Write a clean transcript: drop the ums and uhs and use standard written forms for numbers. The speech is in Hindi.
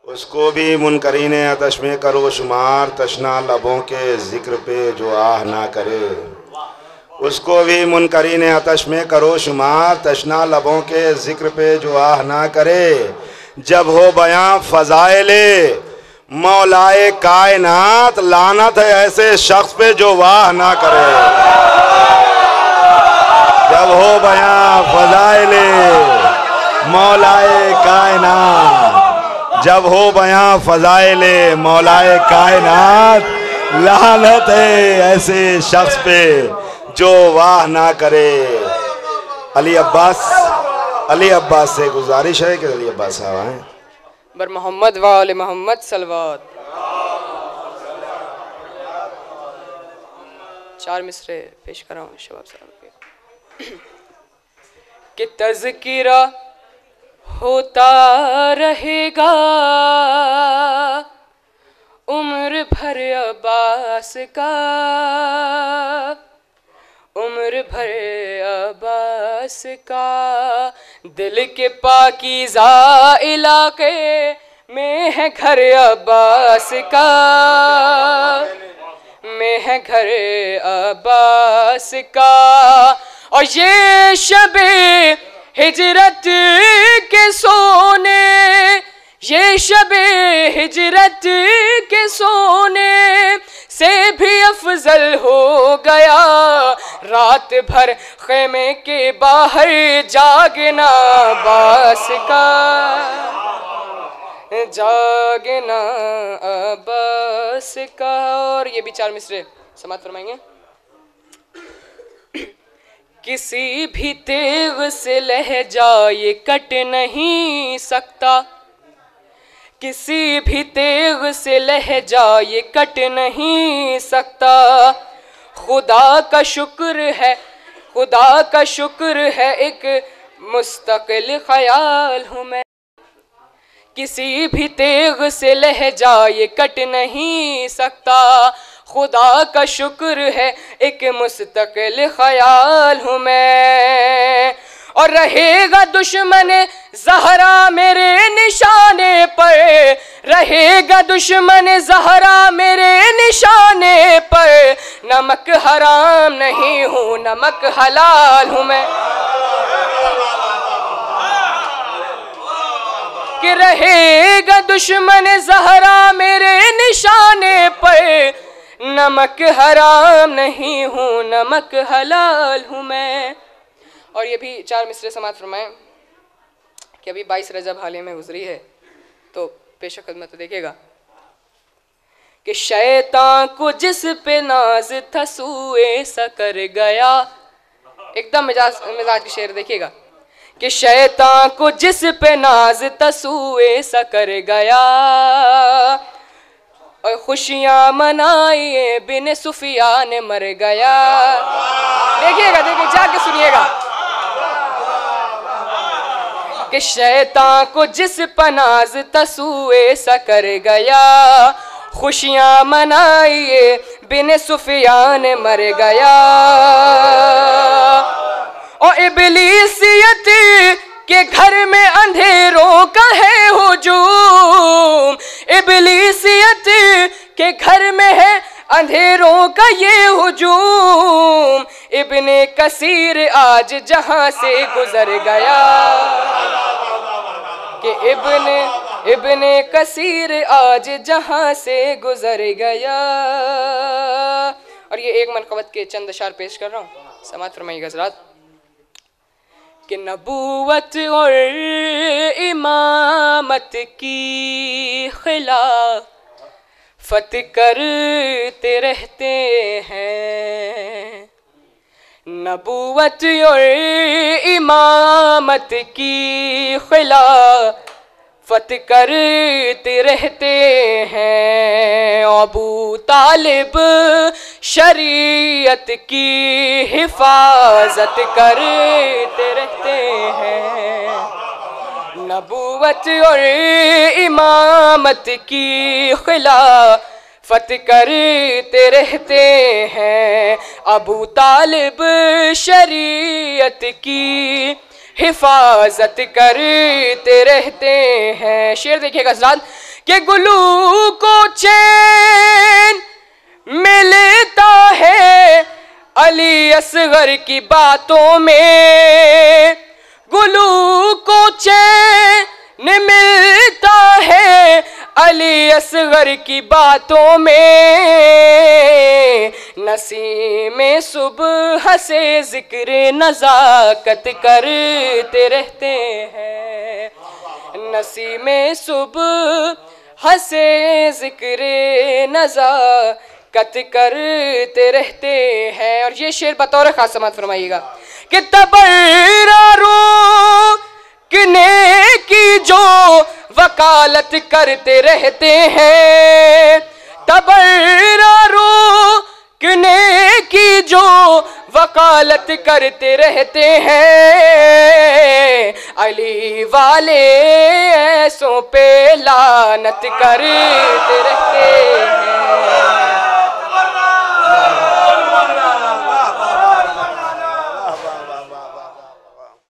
उसको भी मुनकरीन आतश में करो शुमार, तशना लबों के जिक्र पे जो आह ना करे। उसको भी मुनकरीन आतश में करो शुमार, तशना लबों के जिक्र पे जो आह ना करे। जब हो बयां फ़ज़ाइले मौलाए कायनात, लानत है ऐसे शख्स पे जो वाह ना करे। जब हो बयां फ़ज़ाइले मौलाए कायनात, जब हो बयां फ़ज़ाइले मौलाए कायनात, लानत है ऐसे शख्स पे जो वाह ना करे। अली अब्बास से गुजारिश है कि अली अब्बास साहब आए। बर मोहम्मद वाले मोहम्मद सलवात। 4 मिसरे पेश कर रहा हूँ शबाब साहब के। कि तज़किरा होता रहेगा उम्र भर अब्बास का, उम्र भर अब्बास का। दिल के पाकीज़ा इलाके में है घर अब्बास का, में है घर अब्बास का। और ये शबे हिजरत के सोने, ये शबे हिजरत के सोने से भी अफजल हो गया। रात भर खेमे के बाहर जागना अब्बास का, जागना अब्बास का। और ये भी 4 मिसरे समाप्त फरमाएंगे। किसी भी तेग से लहजा ये कट नहीं सकता, किसी भी तेग से लहजा ये कट नहीं सकता। खुदा का शुक्र है, खुदा का शुक्र है एक मुस्तकिल ख्याल हूँ मैं। किसी भी तेग से लहजा ये कट नहीं सकता। खुदा का शुक्र है एक मुस्तकिल ख्याल हूँ मैं। और रहेगा दुश्मन ज़हरा मेरे निशाने पर, रहेगा दुश्मन ज़हरा मेरे निशाने पर। नमक हराम नहीं हूँ, नमक हलाल हूँ मैं। कि रहेगा दुश्मन ज़हरा मेरे निशाने पर, नमक हराम नहीं हूँ, नमक हलाल हूँ मैं। और ये भी 4 मिसरे समाप्त फरमाएं कि अभी 22 रजब हाल ही में गुजरी है, तो पेश खिदमत देखिएगा। कि शैतान को जिस पे नाज था सूए सा कर गया। एकदम मिजाज की शेर देखिएगा। कि शैतान को जिस पे नाज था सूए सा कर गया। और खुशियाँ मनाइए बिन सुफियान मर गया। देखिएगा, देखिए जाके सुनिएगा। कि शैतान को जिस पनाज तसूए सा कर गया। खुशियाँ मनाइए बिन सुफियान मर गया। और इब्लीसियत के घर में अंधेरों का है हुजूम। इब्लीसियत के घर में है अंधेरों का ये हुजूम। इब्ने कसीर आज जहां से गुजर गया। कि इब्ने कसीर आज जहां से गुजर गया। और ये एक मनक़बत के चंद अशार पेश कर रहा हूँ, समाअत फरमाइएगा हज़रात। कि नबूवत और इमामत की खिलाफत करते रहते हैं। नबूवत और इमामत की खिलाफत करते रहते हैं। अबू तालिब शरीयत की हिफाजत करते रहते हैं। नबूवत और इमामत की खिलाफत करते रहते हैं। अबू तालिब शरीयत की हिफाजत करते रहते हैं। शेर देखिएगा हज़रात। कि गुलू को चैन मिलता है अली असगर की बातों में, गुलू को चैन मिलता है अली असगर की बातों में। नसीम सुबह से जिक्र नज़ाकत करते रहते हैं, नसीम सुबह से जिक्र नज़ाकत करते रहते हैं। और ये शेर बतौर खास समात फरमाइएगा कि तबर्रा किने की जो वकालत करते रहते हैं, तबर्रा किने की जो वकालत करते रहते हैं, अली वाले ऐसों पे लानत करते रहते